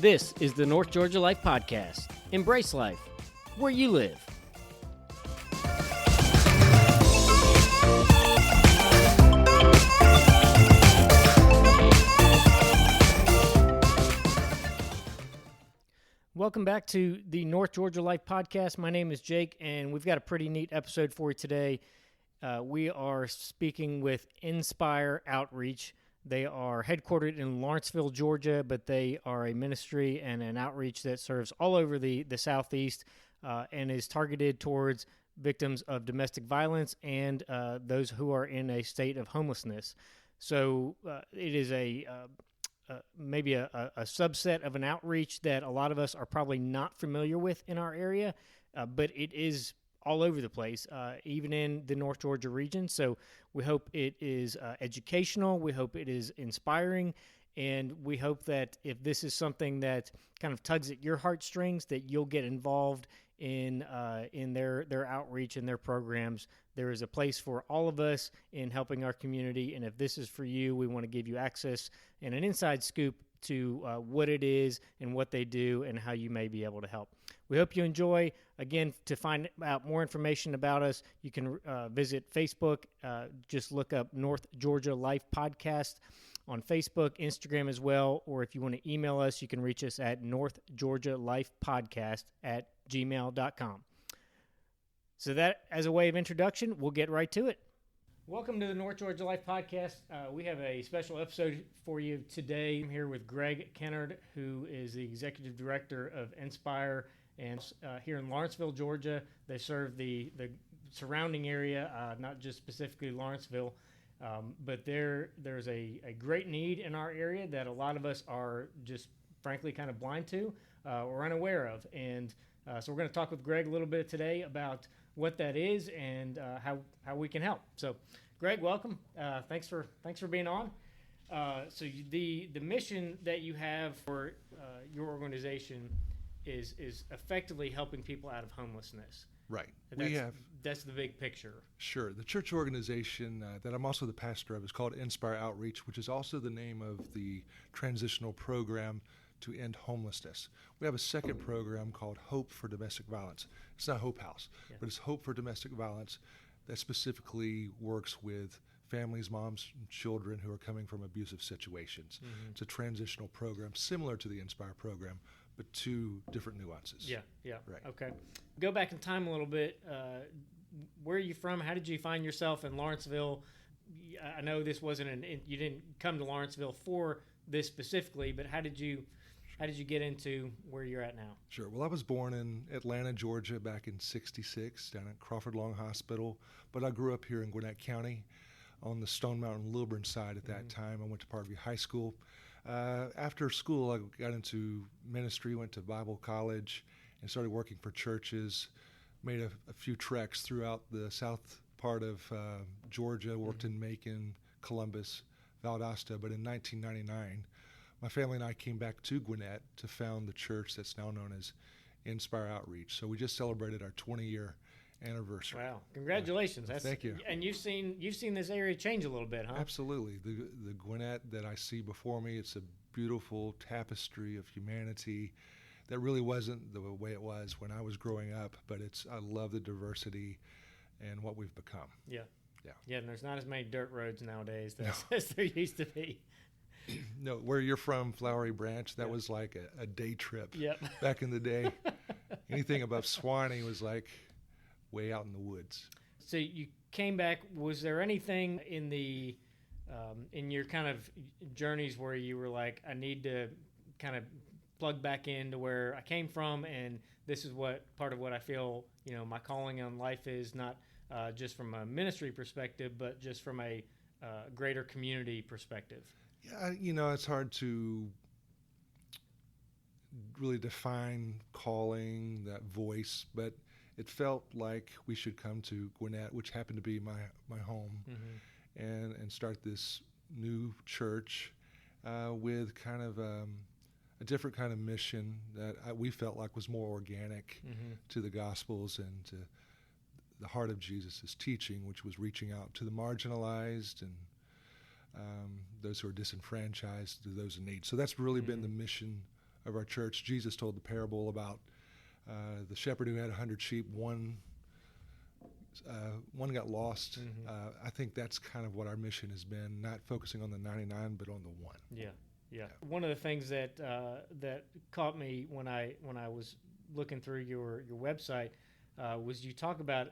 This is the North Georgia Life Podcast. Embrace life, where you live. Welcome back to the North Georgia Life Podcast. My name is Jake, and we've got a pretty neat episode for you today. We are speaking with NSpire Outreach. They are headquartered in Lawrenceville, Georgia, but they are a ministry and an outreach that serves all over the Southeast and is targeted towards victims of domestic violence and those who are in a state of homelessness. So it is maybe a subset of an outreach that a lot of us are probably not familiar with in our area, but it is all over the place, even in the North Georgia region. So we hope it is educational. We hope it is inspiring. And we hope that if this is something that kind of tugs at your heartstrings, that you'll get involved in their outreach and their programs. There is a place for all of us in helping our community. And if this is for you, we want to give you access and an inside scoop to what it is and what they do and how you may be able to help. We hope you enjoy. Again, to find out more information about us, you can visit Facebook. Just look up North Georgia Life Podcast on Facebook, Instagram as well. Or if you want to email us, you can reach us at northgeorgialifepodcast@gmail.com. So that, as a way of introduction, we'll get right to it. Welcome to the North Georgia Life Podcast. We have a special episode for you today. I'm here with Greg Kennard, who is the Executive Director of NSpire, and here in Lawrenceville, Georgia. They serve the surrounding area, not just specifically Lawrenceville, but there's a great need in our area that a lot of us are just frankly kind of blind to or unaware of. And so we're going to talk with Greg a little bit today about what that is and how we can help. So, Greg, welcome. Thanks for being on. So the mission that you have for your organization is effectively helping people out of homelessness. Right. That's the big picture. Sure. The church organization that I'm also the pastor of is called NSpire Outreach, which is also the name of the transitional program to end homelessness. We have a second program called Hope for Domestic Violence. It's not Hope House, but it's Hope for Domestic Violence that specifically works with families, moms, and children who are coming from abusive situations. Mm-hmm. It's a transitional program similar to the NSpire program, but two different nuances. Yeah. Right. Okay. Go back in time a little bit. Where are you from? How did you find yourself in Lawrenceville? I know this wasn't you didn't come to Lawrenceville for this specifically, but how did you get into where you're at now? Sure. Well, I was born in Atlanta, Georgia back in '66 down at Crawford Long Hospital, but I grew up here in Gwinnett County on the Stone Mountain Lilburn side at that time. I went to Parkview High School. After school, I got into ministry, went to Bible college, and started working for churches, made a few treks throughout the south part of Georgia, worked in Macon, Columbus, Valdosta, but in 1999, my family and I came back to Gwinnett to found the church that's now known as NSpire Outreach. So we just celebrated our 20-year anniversary. Wow! Congratulations! Thank you. And you've seen this area change a little bit, huh? Absolutely. The Gwinnett that I see before me, it's a beautiful tapestry of humanity that really wasn't the way it was when I was growing up. But I love the diversity and what we've become. Yeah. And there's not as many dirt roads nowadays as there used to be. No, where you're from, Flowery Branch, that was like a day trip back in the day. Anything above Swanee was like way out in the woods. So you came back. Was there anything in in your kind of journeys where you were like, I need to kind of plug back into where I came from, and this is what part of what I feel, my calling on life is, not just from a ministry perspective, but just from a greater community perspective? Yeah, it's hard to really define calling, that voice, but it felt like we should come to Gwinnett, which happened to be my home, and start this new church with kind of a different kind of mission that we felt like was more organic to the Gospels and to the heart of Jesus' teaching, which was reaching out to the marginalized and those who are disenfranchised, to those in need. So that's really been the mission of our church, Jesus told the parable about the shepherd who had 100 sheep. One got lost. I think that's kind of what our mission has been, not focusing on the 99, but on the one. Yeah. One of the things that that caught me when I was looking through your website was you talk about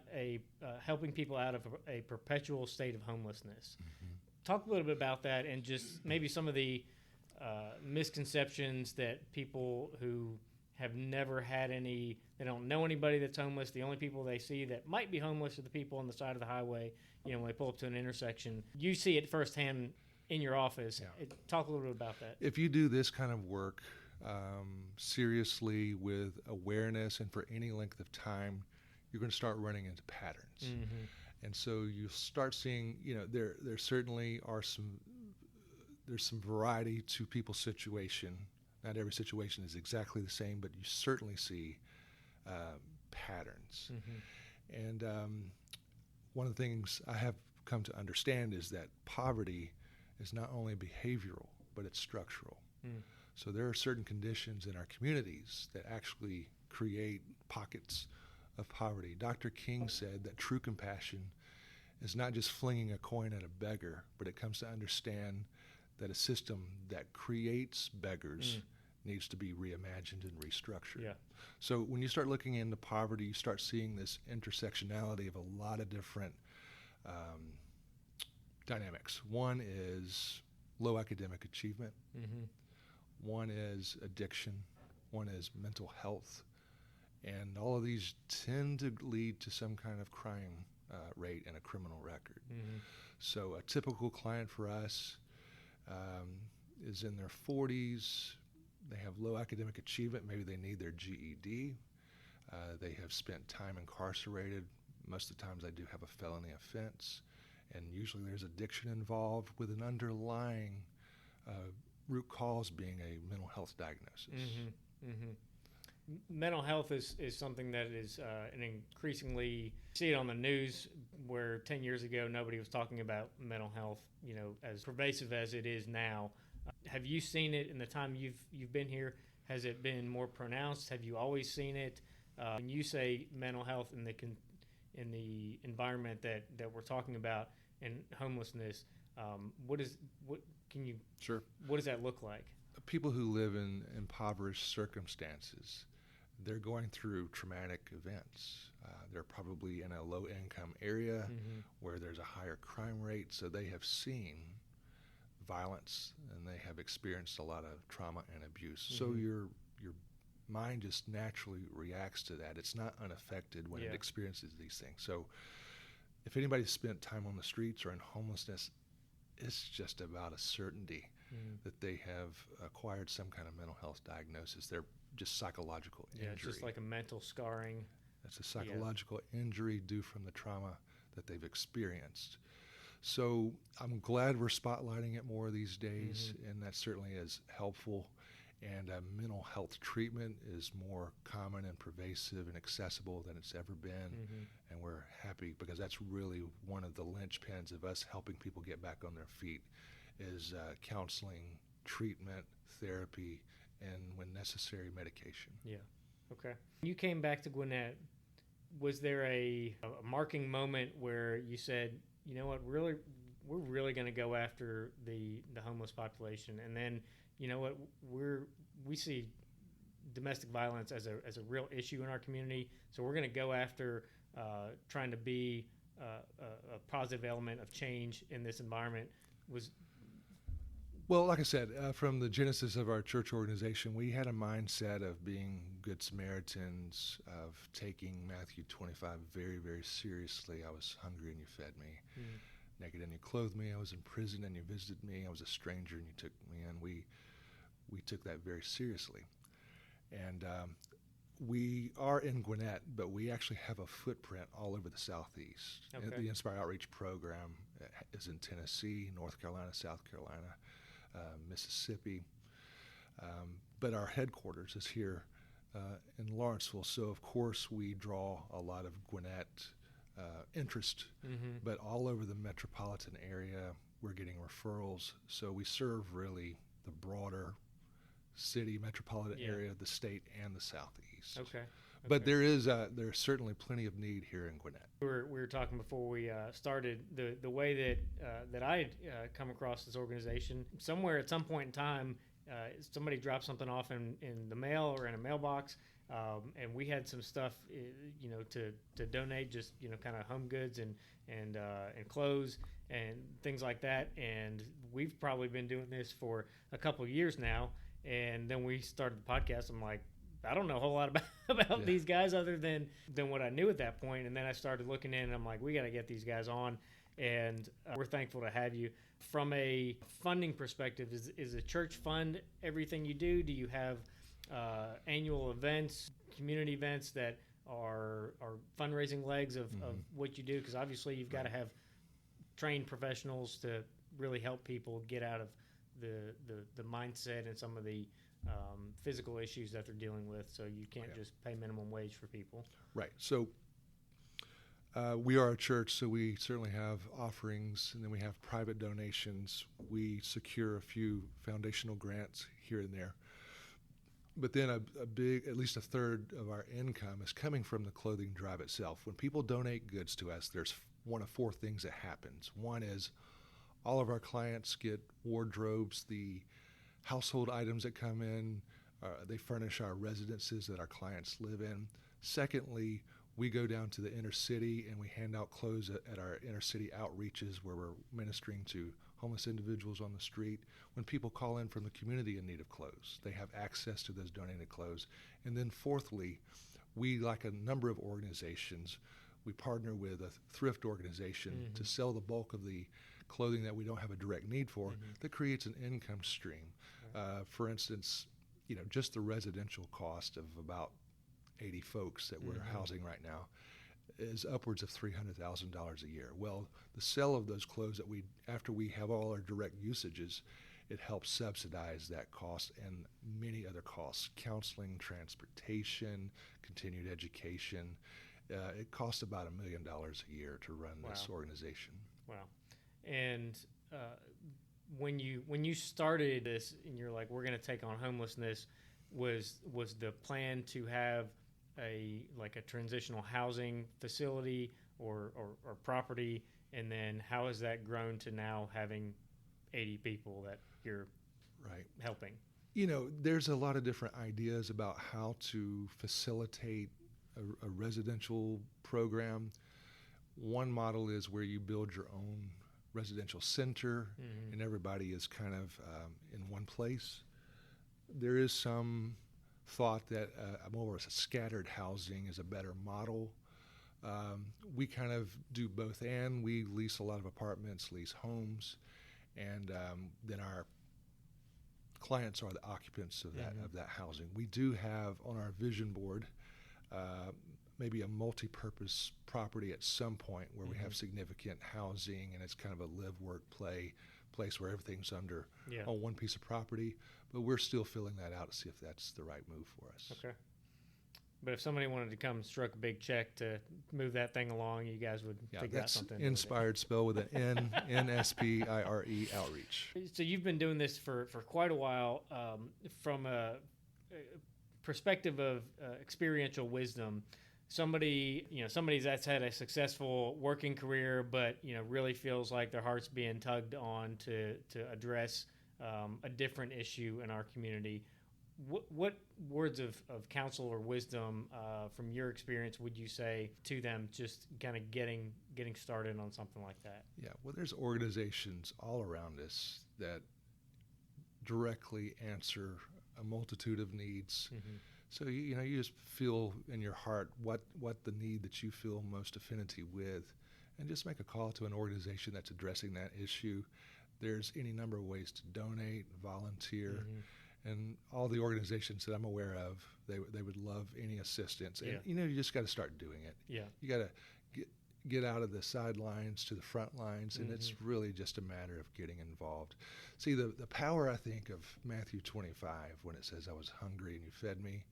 helping people out of a perpetual state of homelessness. Talk a little bit about that, and just maybe some of the misconceptions that people who have never had they don't know anybody that's homeless. The only people they see that might be homeless are the people on the side of the highway. When they pull up to an intersection, you see it firsthand in your office. Yeah. Talk a little bit about that. If you do this kind of work seriously with awareness and for any length of time, you're going to start running into patterns. And so you start seeing, there certainly are there's some variety to people's situation. Not every situation is exactly the same, but you certainly see patterns. And one of the things I have come to understand is that poverty is not only behavioral, but it's structural. So there are certain conditions in our communities that actually create pockets of poverty. Dr. King said that true compassion is not just flinging a coin at a beggar, but it comes to understand that a system that creates beggars needs to be reimagined and restructured. Yeah. So when you start looking into poverty, you start seeing this intersectionality of a lot of different dynamics. One is low academic achievement. One is addiction. One is mental health. And all of these tend to lead to some kind of crime rate and a criminal record. So a typical client for us is in their 40s. They have low academic achievement. Maybe they need their GED. They have spent time incarcerated. Most of the times they do have a felony offense. And usually there's addiction involved with an underlying root cause being a mental health diagnosis. Mental health is something that is an increasingly see it on the news, where 10 years ago nobody was talking about mental health, as pervasive as it is now. Have you seen it in the time you've been here? Has it been more pronounced? Have you always seen it? When you say mental health in the environment that we're talking about and homelessness, what does that look like? People who live in impoverished circumstances, they're going through traumatic events. They're probably in a low-income area where there's a higher crime rate, so they have seen violence and they have experienced a lot of trauma and abuse. So your mind just naturally reacts to that. It's not unaffected when it experiences these things. So if anybody's spent time on the streets or in homelessness, it's just about a certainty that they have acquired some kind of mental health diagnosis. They're just psychological injury. Yeah, it's just like a mental scarring. It's a psychological injury due from the trauma that they've experienced. So I'm glad we're spotlighting it more these days, and that certainly is helpful. And mental health treatment is more common and pervasive and accessible than it's ever been. And we're happy because that's really one of the linchpins of us helping people get back on their feet is counseling, treatment, therapy, and when necessary, medication. Yeah. Okay. You came back to Gwinnett. Was there a marking moment where you said, you know what, we're really going to go after the homeless population, and then, you know what, we see domestic violence as a real issue in our community, so we're going to go after trying to be a positive element of change in this environment? Well, like I said, from the genesis of our church organization, we had a mindset of being good Samaritans, of taking Matthew 25 very, very seriously. I was hungry and you fed me, naked and you clothed me. I was in prison and you visited me. I was a stranger and you took me in. We took that very seriously. And we are in Gwinnett, but we actually have a footprint all over the Southeast. Okay. The NSpire Outreach program is in Tennessee, North Carolina, South Carolina, Mississippi, but our headquarters is here in Lawrenceville. So of course we draw a lot of Gwinnett interest, but all over the metropolitan area we're getting referrals. So we serve really the broader city, metropolitan Yeah. area, the state, and the Southeast. Okay. But there's certainly plenty of need here in Gwinnett. We were talking before we started the way that I had come across this organization. Somewhere at some point in time, somebody dropped something off in the mail or in a mailbox, and we had some stuff, to donate, just kind of home goods and clothes and things like that. And we've probably been doing this for a couple of years now. And then we started the podcast. I'm like, I don't know a whole lot about these guys other than what I knew at that point. And then I started looking in, and I'm like, we got to get these guys on. And we're thankful to have you. From a funding perspective, is the church fund everything you do? Do you have annual events, community events that are fundraising legs of what you do? Because obviously you've got to have trained professionals to really help people get out of the mindset and some of the physical issues that they're dealing with. So you can't just pay minimum wage for people. Right. So we are a church, so we certainly have offerings, and then we have private donations. We secure a few foundational grants here and there. But then a big, at least a third of our income is coming from the clothing drive itself. When people donate goods to us, there's one of four things that happens. One is all of our clients get wardrobes, the household items that come in, they furnish our residences that our clients live in. Secondly, we go down to the inner city and we hand out clothes at our inner city outreaches where we're ministering to homeless individuals on the street. When people call in from the community in need of clothes, they have access to those donated clothes. And then fourthly, we, like a number of organizations, we partner with a thrift organization to sell the bulk of the clothing that we don't have a direct need for, that creates an income stream. For instance, just the residential cost of about 80 folks that we're housing right now is upwards of $300,000 a year. Well, the sale of those clothes after we have all our direct usages, it helps subsidize that cost and many other costs: counseling, transportation, continued education. It costs about $1 million a year to run this organization. Wow. And when you started this and you're like, we're going to take on homelessness, was the plan to have a transitional housing facility or property, and then how has that grown to now having 80 people that you're helping? There's a lot of different ideas about how to facilitate a residential program. One model is where you build your own residential center and everybody is kind of in one place. There is some thought that more of a scattered housing is a better model. We kind of do both, and we lease a lot of apartments, lease homes, and then our clients are the occupants of that housing. We do have on our vision board maybe a multi-purpose property at some point where we have significant housing, and it's kind of a live, work, play place where everything's under on one piece of property. But we're still filling that out to see if that's the right move for us. Okay. But if somebody wanted to come stroke a big check to move that thing along, you guys would figure out something. That's NSpire, spelled with an N, NSpire Outreach. So you've been doing this for quite a while. From a perspective of experiential wisdom, somebody that's had a successful working career, but really feels like their heart's being tugged on to address a different issue in our community. What words of counsel or wisdom from your experience would you say to them, just kind of getting started on something like that? Yeah, well, there's organizations all around us that directly answer a multitude of needs. So you just feel in your heart what the need that you feel most affinity with, and just make a call to an organization that's addressing that issue. There's any number of ways to donate, volunteer, and all the organizations that I'm aware of, they would love any assistance. And you just got to start doing it. Yeah, you got to get out of the sidelines to the front lines, and it's really just a matter of getting involved. See, the power, I think, of Matthew 25, when it says, "I was hungry and you fed me,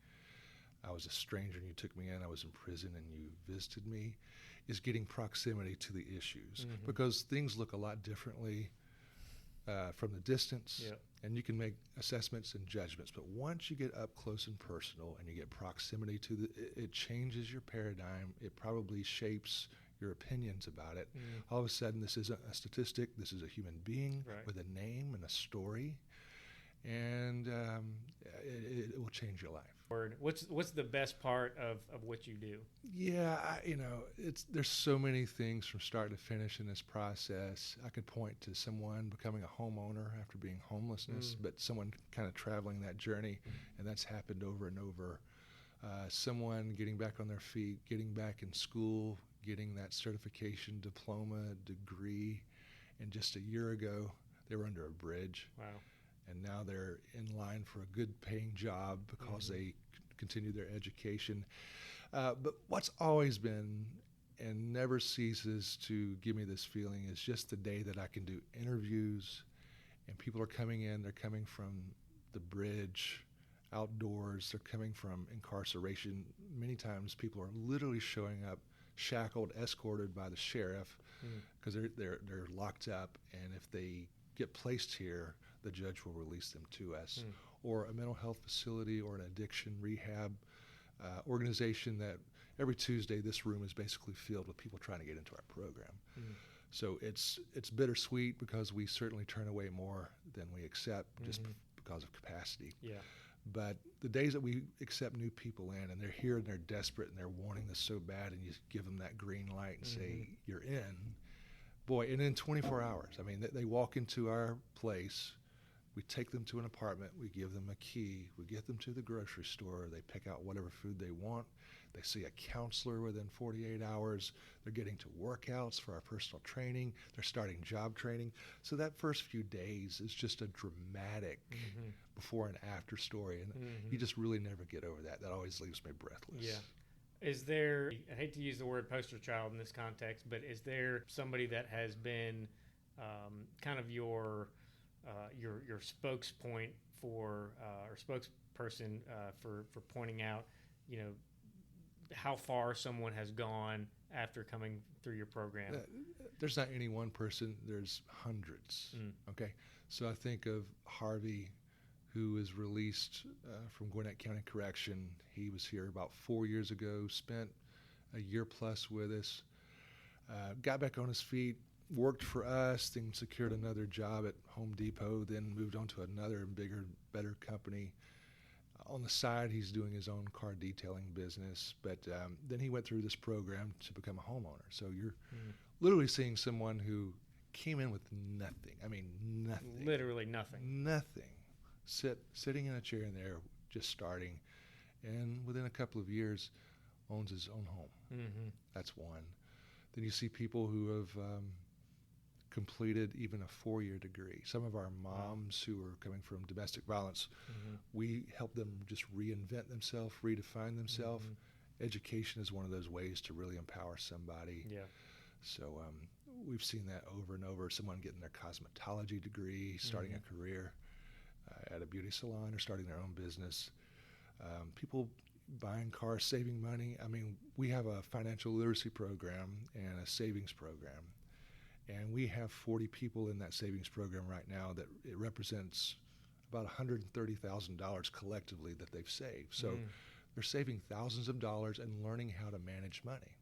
I was a stranger and you took me in, I was in prison and you visited me," is getting proximity to the issues, because things look a lot differently from the distance, Yep. and you can make assessments and judgments. But once you get up close and personal and you get proximity to it changes your paradigm. It probably shapes your opinions about it. All of a sudden, this isn't a statistic. This is a human being Right. with a name and a story, and it will change your life. What's the best part of what you do? Yeah, there's so many things from start to finish in this process. I could point to someone becoming a homeowner after being homelessness, but someone kind of traveling that journey, and that's happened over and over. Someone getting back on their feet, getting back in school, getting that certification, diploma, degree, and just a year ago they were under a bridge. Wow. And now they're in line for a good paying job because they continue their education. But what's always been and never ceases to give me this feeling is just the day that I can do interviews and people are coming in, they're coming from the bridge, outdoors, they're coming from incarceration. Many times people are literally showing up shackled, escorted by the sheriff because they're locked up, and if they get placed here, the judge will release them to us, or a mental health facility or an addiction rehab organization that every Tuesday this room is basically filled with people trying to get into our program. So it's bittersweet because we certainly turn away more than we accept just because of capacity. Yeah. But the days that we accept new people in and they're here and they're desperate and they're wanting this so bad, and you give them that green light and say, you're in, boy, and in 24 hours, I mean, they walk into our place. We take them to an apartment, we give them a key, we get them to the grocery store, they pick out whatever food they want, they see a counselor within 48 hours, they're getting to workouts for our personal training, they're starting job training. So that first few days is just a dramatic before and after story, and you just really never get over that. That always leaves me breathless. Yeah. Is there, I hate to use the word poster child in this context, but is there somebody that has been kind of your spokespoint for or spokesperson for pointing out, how far someone has gone after coming through your program? There's not any one person. There's hundreds. Okay, so I think of Harvey, who was released from Gwinnett County Correction. He was here about 4 years ago. Spent a year plus with us. Got back on his feet. Worked for us, then secured another job at Home Depot, then moved on to another bigger, better company. On the side, he's doing his own car detailing business, but then he went through this program to become a homeowner. So you're literally seeing someone who came in with nothing. I mean, nothing. Literally nothing. Nothing. Sitting in a chair in there, just starting, and within a couple of years, owns his own home. That's one. Then you see people who have completed even a 4-year degree. Some of our moms who are coming from domestic violence, we help them just reinvent themselves, redefine themselves. Education is one of those ways to really empower somebody. Yeah. So we've seen that over and over. Someone getting their cosmetology degree, starting a career at a beauty salon or starting their own business. People buying cars, saving money. I mean, we have a financial literacy program and a savings program. And we have 40 people in that savings program right now that it represents about $130,000 collectively that they've saved. So they're saving thousands of dollars and learning how to manage money.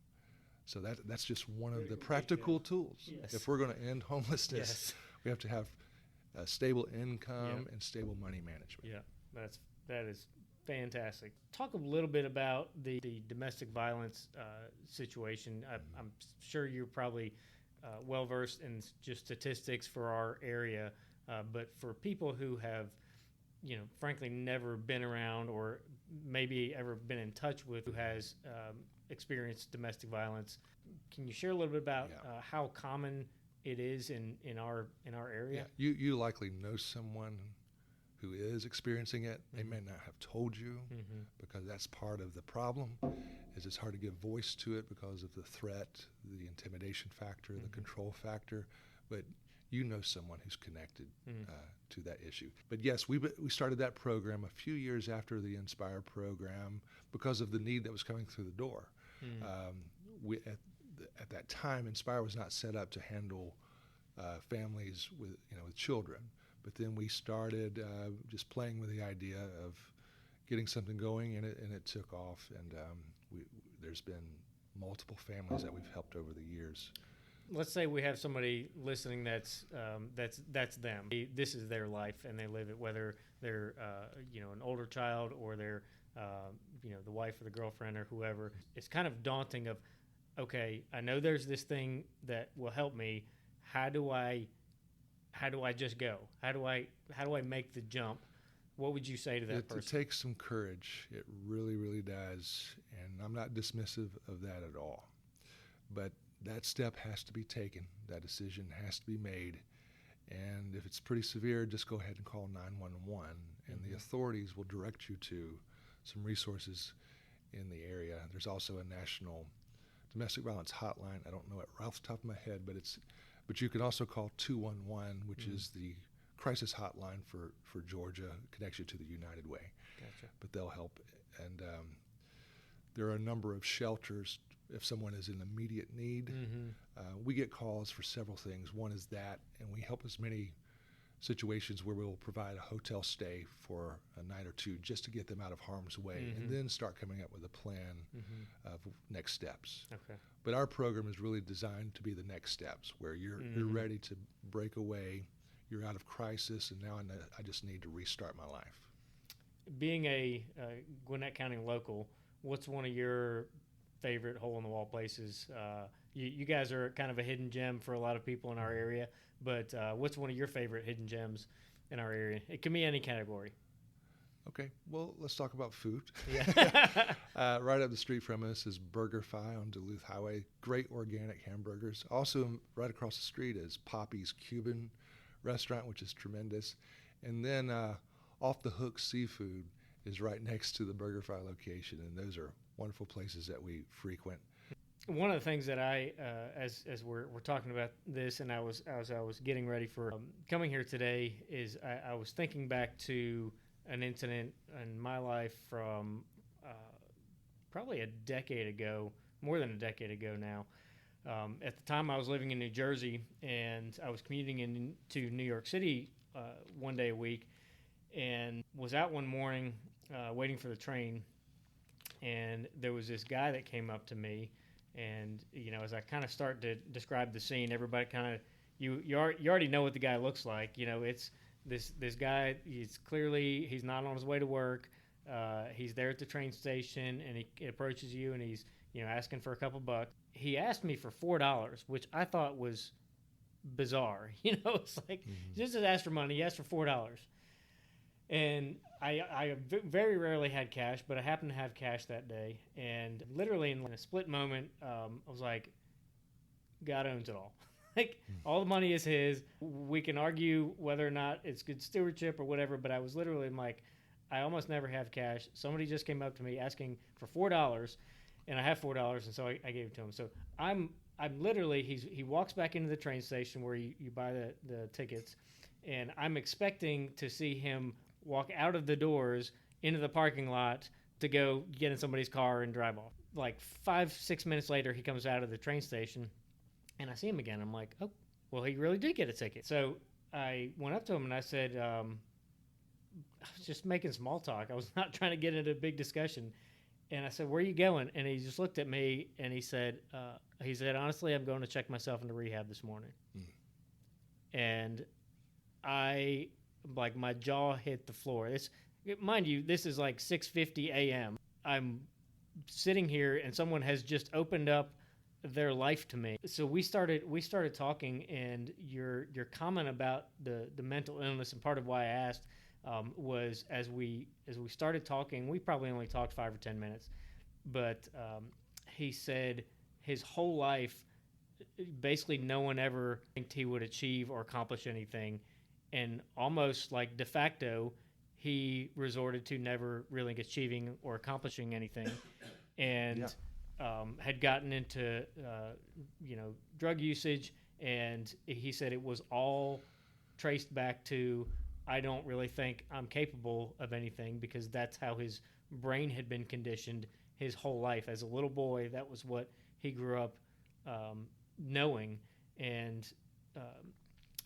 So that's just one of the practical tools. Yes. If we're going to end homelessness, we have to have a stable income and stable money management. Yeah, that is fantastic. Talk a little bit about the domestic violence situation. I'm sure you're probably well versed in just statistics for our area, but for people who have, frankly, never been around or maybe ever been in touch with who has experienced domestic violence, can you share a little bit about how common it is in our area? Yeah. You likely know someone who is experiencing it. They may not have told you because that's part of the problem. Is it's hard to give voice to it because of the threat, the intimidation factor, the control factor, but you know someone who's connected to that issue. But yes, we started that program a few years after the NSpire program because of the need that was coming through the door. At that time, NSpire was not set up to handle families with children. But then we started just playing with the idea of getting something going, and it took off. And there's been multiple families that we've helped over the years. Let's say we have somebody listening that's them. This is their life, and they live it. Whether they're an older child or they're the wife or the girlfriend or whoever. It's kind of daunting. Of okay, I know there's this thing that will help me. How do I just go? How do I make the jump? What would you say to that person? It takes some courage. It really, really does. And I'm not dismissive of that at all. But that step has to be taken. That decision has to be made. And if it's pretty severe, just go ahead and call 911. And the authorities will direct you to some resources in the area. There's also a national domestic violence hotline. I don't know it right off the top of my head, but you can also call 211, which is the crisis hotline for Georgia, connects you to the United Way. Gotcha. But they'll help. And there are a number of shelters if someone is in immediate need. We get calls for several things. One is that, and we help as many situations where we'll provide a hotel stay for a night or two just to get them out of harm's way, and then start coming up with a plan of next steps. Okay. But our program is really designed to be the next steps, where you're ready to break away, you're out of crisis, and now I just need to restart my life. Being a Gwinnett County local, what's one of your favorite hole-in-the-wall places? You guys are kind of a hidden gem for a lot of people in our area, but what's one of your favorite hidden gems in our area? It can be any category. Okay, well, let's talk about food. Yeah. Right up the street from us is BurgerFi on Duluth Highway. Great organic hamburgers. Also, right across the street is Poppy's Cuban restaurant, which is tremendous. And then Off the Hook Seafood is right next to the BurgerFi location, and those are wonderful places that we frequent. One of the things that I, as we're talking about this, and I was getting ready for coming here today, is I was thinking back to an incident in my life from probably a decade ago, more than a decade ago now. At the time, I was living in New Jersey, and I was commuting into New York City one day a week, and was out one morning waiting for the train, and there was this guy that came up to me, and as I kind of start to describe the scene, everybody kind of you already know what the guy looks like. It's this guy. He's not on his way to work. He's there at the train station, and he approaches you, and he's asking for a couple bucks. He asked me for $4, which I thought was bizarre. It's like just asked for money. He asked for $4. And I very rarely had cash, but I happened to have cash that day. And literally in a split moment, I was like, God owns it all. All the money is his. We can argue whether or not it's good stewardship or whatever, but I was literally like, I almost never have cash. Somebody just came up to me asking for $4, and I have $4, and so I gave it to him. So I'm literally, he walks back into the train station where you buy the tickets, and I'm expecting to see him walk out of the doors into the parking lot to go get in somebody's car and drive off. Like 5-6 minutes later, he comes out of the train station, and I see him again. I'm like, oh, well, he really did get a ticket. So I went up to him and I said, I was just making small talk. I was not trying to get into a big discussion. And I said, where are you going? And he just looked at me and he said, honestly, I'm going to check myself into rehab this morning. And my jaw hit the floor. Mind you, this is like 6:50 a.m. I'm sitting here and someone has just opened up their life to me. So we started talking, and your comment about the mental illness, and part of why I asked was as we started talking, we probably only talked 5 or 10 minutes, but he said his whole life, basically no one ever think he would achieve or accomplish anything. And almost like de facto, he resorted to never really achieving or accomplishing anything, and had gotten into drug usage. And he said it was all traced back to, I don't really think I'm capable of anything, because that's how his brain had been conditioned his whole life. As a little boy, that was what he grew up knowing. And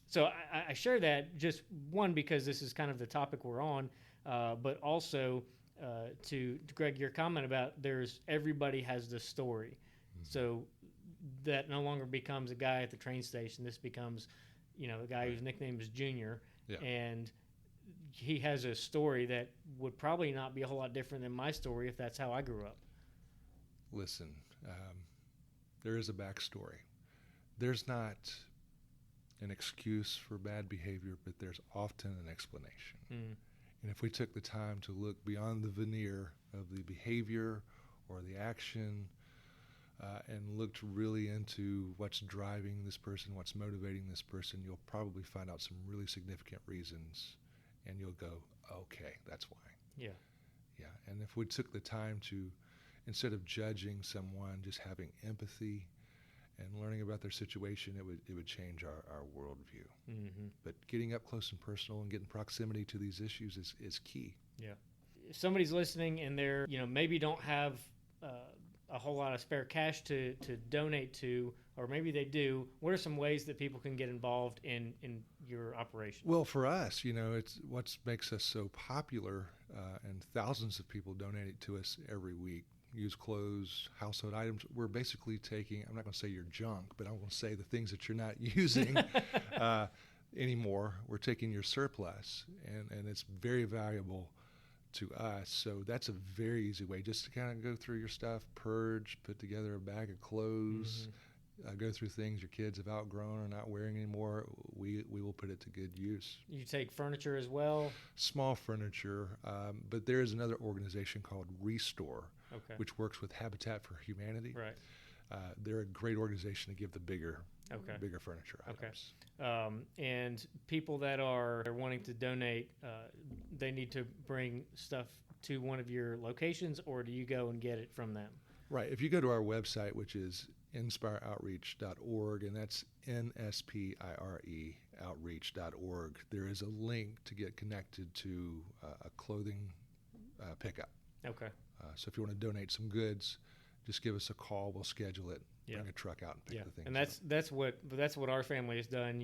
So I share that just one because this is kind of the topic we're on, but also to Greg, your comment about everybody has the story. Mm-hmm. So that no longer becomes a guy at the train station. This becomes, a guy whose nickname is Junior, and he has a story that would probably not be a whole lot different than my story if that's how I grew up. Listen, there is a backstory. There's not an excuse for bad behavior, but there's often an explanation. Mm. And if we took the time to look beyond the veneer of the behavior or the action and looked really into what's driving this person, what's motivating this person, you'll probably find out some really significant reasons, and you'll go, okay, that's why. Yeah. Yeah. And if we took the time to, instead of judging someone, just having empathy and learning about their situation, it would change our worldview. Mm-hmm. But getting up close and personal and getting proximity to these issues is key. Yeah. If somebody's listening and they're, maybe don't have a whole lot of spare cash to donate to, or maybe they do, what are some ways that people can get involved in your operation? Well, for us, it's what makes us so popular, and thousands of people donate to us every week. Used clothes, household items. We're basically taking, I'm not going to say your junk, but I'm going to say the things that you're not using anymore. We're taking your surplus, and it's very valuable to us. So that's a very easy way just to kind of go through your stuff, purge, put together a bag of clothes, go through things your kids have outgrown or not wearing anymore. We will put it to good use. You take furniture as well? Small furniture, but there is another organization called Restore, which works with Habitat for Humanity. Right. They're a great organization to give the bigger furniture items. And people that are wanting to donate, they need to bring stuff to one of your locations, or do you go and get it from them? Right. If you go to our website, which is NSpireOutreach.org, and that's NSpire Outreach.org, there is a link to get connected to a clothing pickup. Okay. So if you want to donate some goods, just give us a call. We'll schedule it. Bring a truck out and pick the things and that's what our family has done.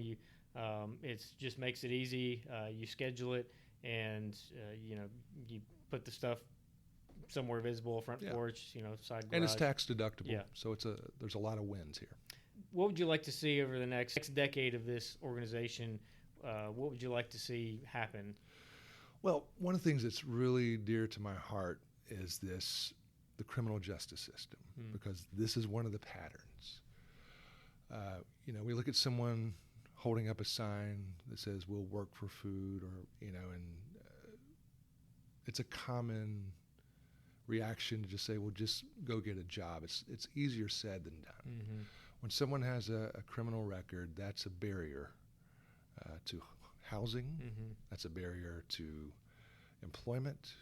It just makes it easy. You schedule it, and you put the stuff somewhere visible, front porch, side garage. And it's tax deductible. Yeah. So there's a lot of wins here. What would you like to see over the next decade of this organization? What would you like to see happen? Well, one of the things that's really dear to my heart is the criminal justice system, because this is one of the patterns. We look at someone holding up a sign that says we'll work for food, or, and it's a common reaction to just say, well, just go get a job. It's easier said than done. Mm-hmm. When someone has a criminal record, that's a barrier to housing. Mm-hmm. That's a barrier to employment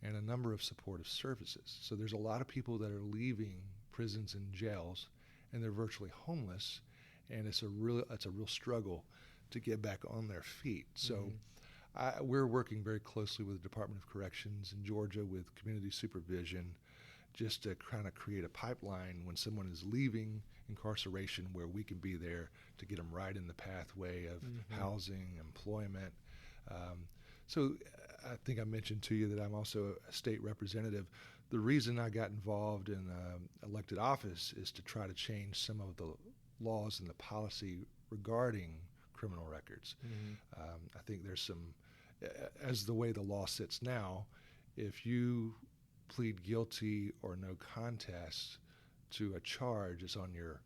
and a number of supportive services. So there's a lot of people that are leaving prisons and jails, and they're virtually homeless, and it's a real struggle to get back on their feet. So we're working very closely with the Department of Corrections in Georgia with community supervision, just to kind of create a pipeline when someone is leaving incarceration, where we can be there to get them right in the pathway of housing, employment. So I think I mentioned to you that I'm also a state representative. The reason I got involved in elected office is to try to change some of the laws and the policy regarding criminal records. I think there's some, as the way the law sits now, if you plead guilty or no contest to a charge, it's on your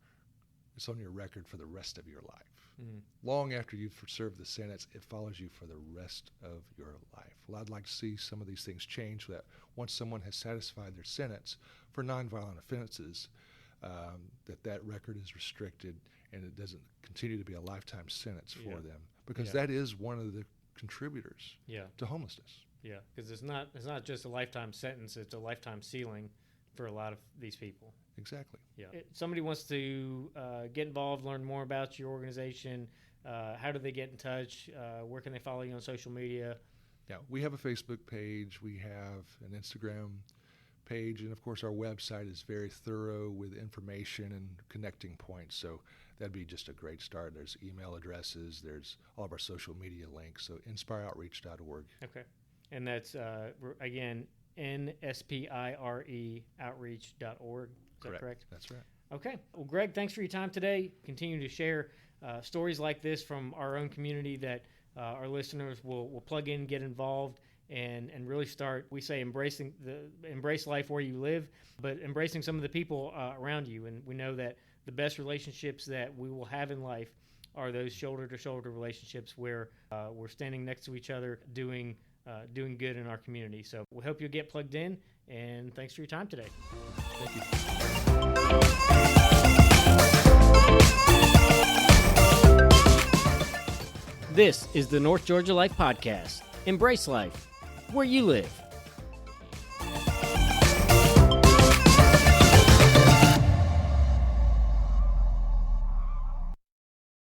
record for the rest of your life. Long after you've served the sentence, it follows you for the rest of your life. Well, I'd like to see some of these things change, so that once someone has satisfied their sentence for nonviolent offenses, that record is restricted and it doesn't continue to be a lifetime sentence for them, because that is one of the contributors to homelessness. Yeah, because it's not just a lifetime sentence; it's a lifetime ceiling for a lot of these people. Exactly. Yeah. If somebody wants to get involved, learn more about your organization, how do they get in touch? Where can they follow you on social media? Yeah, we have a Facebook page. We have an Instagram page. And, of course, our website is very thorough with information and connecting points. So that'd be just a great start. There's email addresses, there's all of our social media links, so NSpireOutreach.org. Okay. And that's, again, NSpire Outreach.org. Is that correct? That's right. Okay. Well, Greg, thanks for your time today. Continue to share stories like this from our own community that our listeners will plug in, get involved, and really start, we say, embrace life where you live, but embracing some of the people around you. And we know that the best relationships that we will have in life are those shoulder-to-shoulder relationships where we're standing next to each other doing good in our community. So we hope you'll get plugged in, and thanks for your time today. Thank you. This is the North Georgia Life Podcast. Embrace life where you live.